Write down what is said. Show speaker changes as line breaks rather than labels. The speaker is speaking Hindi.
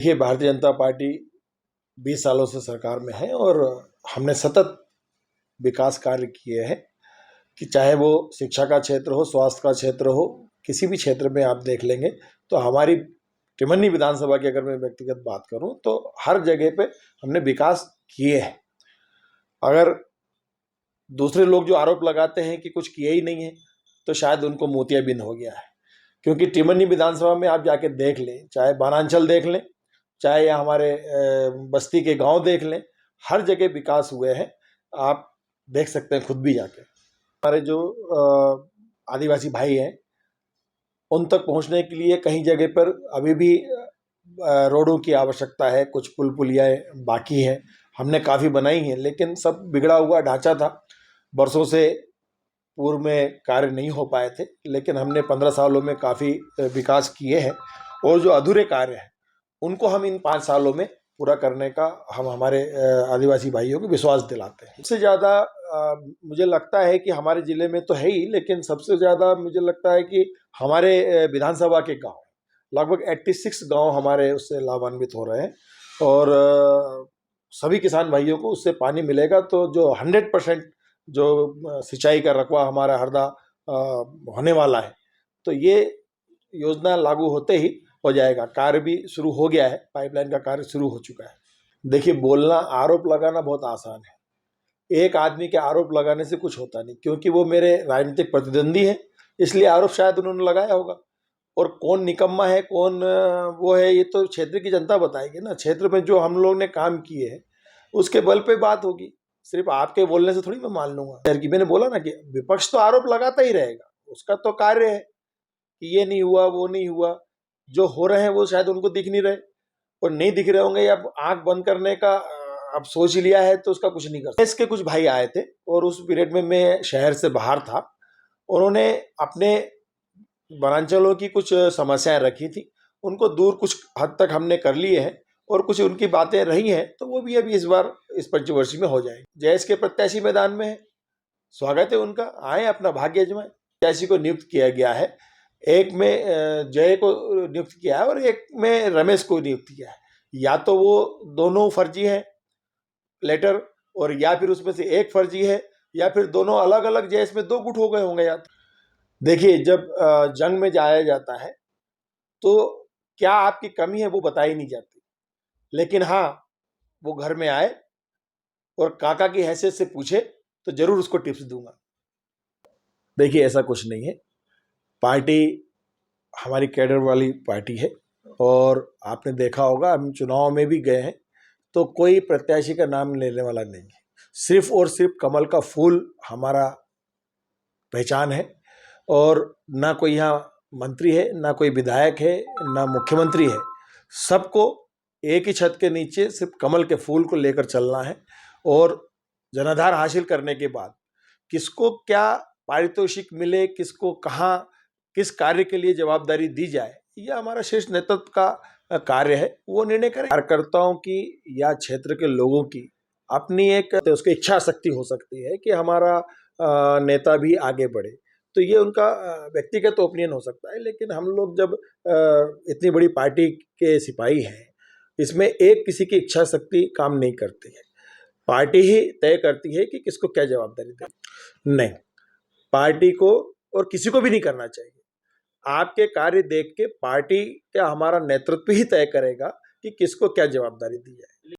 देखिए, भारतीय जनता पार्टी 20 सालों से सरकार में है और हमने सतत विकास कार्य किए हैं कि चाहे वो शिक्षा का क्षेत्र हो, स्वास्थ्य का क्षेत्र हो, किसी भी क्षेत्र में आप देख लेंगे तो हमारी टिमरनी विधानसभा की अगर मैं व्यक्तिगत बात करूं तो हर जगह पे हमने विकास किए हैं। अगर दूसरे लोग जो आरोप लगाते हैं कि कुछ किए ही नहीं है तो शायद उनको मोतियाबिंद हो गया है, क्योंकि टिमरनी विधानसभा में आप जाके देख लें, चाहे बानांचल देख लें, चाहे या हमारे बस्ती के गांव देख लें, हर जगह विकास हुए हैं। आप देख सकते हैं खुद भी जाके। हमारे जो आदिवासी भाई हैं उन तक पहुंचने के लिए कहीं जगह पर अभी भी रोडों की आवश्यकता है, कुछ पुल पुलियाएँ बाकी हैं। हमने काफ़ी बनाई हैं, लेकिन सब बिगड़ा हुआ ढांचा था, बरसों से पूर्व में कार्य नहीं हो पाए थे, लेकिन हमने 15 सालों में काफ़ी विकास किए हैं और जो अधूरे कार्य हैं उनको हम इन 5 सालों में पूरा करने का हम हमारे आदिवासी भाइयों को विश्वास दिलाते हैं। सबसे ज़्यादा मुझे लगता है कि हमारे ज़िले में तो है ही, लेकिन सबसे ज़्यादा मुझे लगता है कि हमारे विधानसभा के गांव, लगभग 86 गांव हमारे उससे लाभान्वित हो रहे हैं और सभी किसान भाइयों को उससे पानी मिलेगा। तो जो 100% जो सिंचाई का रकबा हमारा हरदा होने वाला है, तो ये योजना लागू होते ही हो जाएगा। कार्य भी शुरू हो गया है, पाइपलाइन का कार्य शुरू हो चुका है। देखिए, बोलना, आरोप लगाना बहुत आसान है। एक आदमी के आरोप लगाने से कुछ होता नहीं, क्योंकि वो मेरे राजनीतिक प्रतिद्वंदी हैं, इसलिए आरोप शायद उन्होंने लगाया होगा। और कौन निकम्मा है, कौन वो है, ये तो क्षेत्र की जनता बताएगी ना। क्षेत्र में जो हम लोग ने काम किए हैं उसके बल पे बात होगी, सिर्फ आपके बोलने से थोड़ी मैं मान लूंगा। मैंने बोला ना कि विपक्ष तो आरोप लगाता ही रहेगा, उसका तो कार्य है कि ये नहीं हुआ, वो नहीं हुआ। जो हो रहे हैं वो शायद उनको दिख नहीं रहे, और नहीं दिख रहे होंगे या आंख बंद करने का अब सोच लिया है तो उसका कुछ नहीं कर सकते। इसके कुछ भाई आए थे और उस पीरियड में मैं शहर से बाहर था। उन्होंने अपने वनांचलों की कुछ समस्याएं रखी थी, उनको दूर कुछ हद तक हमने कर लिए हैं और कुछ उनकी बातें रही हैं, तो वो भी अभी इस बार इस पंचवर्षीय में हो जाएंगे। जयेश के प्रत्याशी मैदान में है, स्वागत है उनका, आए अपना भाग्य आजमाएं। प्रत्याशी को नियुक्त किया गया है, एक में जय को नियुक्त किया है और एक में रमेश को नियुक्त किया है। या तो वो दोनों फर्जी हैं लेटर, और या फिर उसमें से एक फर्जी है, या फिर दोनों अलग अलग जय में 2 गुट हो गए होंगे। या तो देखिए, जब जंग में जाया जाता है तो क्या आपकी कमी है वो बताई नहीं जाती, लेकिन हाँ, वो घर में आए और काका की हैसियत से पूछे तो जरूर उसको टिप्स दूंगा। देखिए, ऐसा कुछ नहीं है। पार्टी हमारी कैडर वाली पार्टी है और आपने देखा होगा हम चुनाव में भी गए हैं तो कोई प्रत्याशी का नाम लेने वाला नहीं है। सिर्फ और सिर्फ कमल का फूल हमारा पहचान है, और ना कोई यहाँ मंत्री है, ना कोई विधायक है, ना मुख्यमंत्री है। सबको एक ही छत के नीचे सिर्फ कमल के फूल को लेकर चलना है, और जनाधार हासिल करने के बाद किसको क्या पारितोषिक मिले, किसको कहाँ किस कार्य के लिए जवाबदारी दी जाए, यह हमारा शीर्ष नेतृत्व का कार्य है, वो निर्णय करें। कार्यकर्ताओं की या क्षेत्र के लोगों की अपनी एक उसकी इच्छा शक्ति हो सकती है कि हमारा नेता भी आगे बढ़े, तो ये उनका व्यक्तिगत ओपिनियन हो सकता है। लेकिन हम लोग जब इतनी बड़ी पार्टी के सिपाही हैं, इसमें एक किसी की इच्छा शक्ति काम नहीं करती है। पार्टी ही तय करती है कि किसको क्या जवाबदारी दे। नहीं, पार्टी को और किसी को भी नहीं करना चाहिए। आपके कार्य देख के पार्टी का हमारा नेतृत्व ही तय करेगा कि किसको क्या जवाबदारी दी जाए।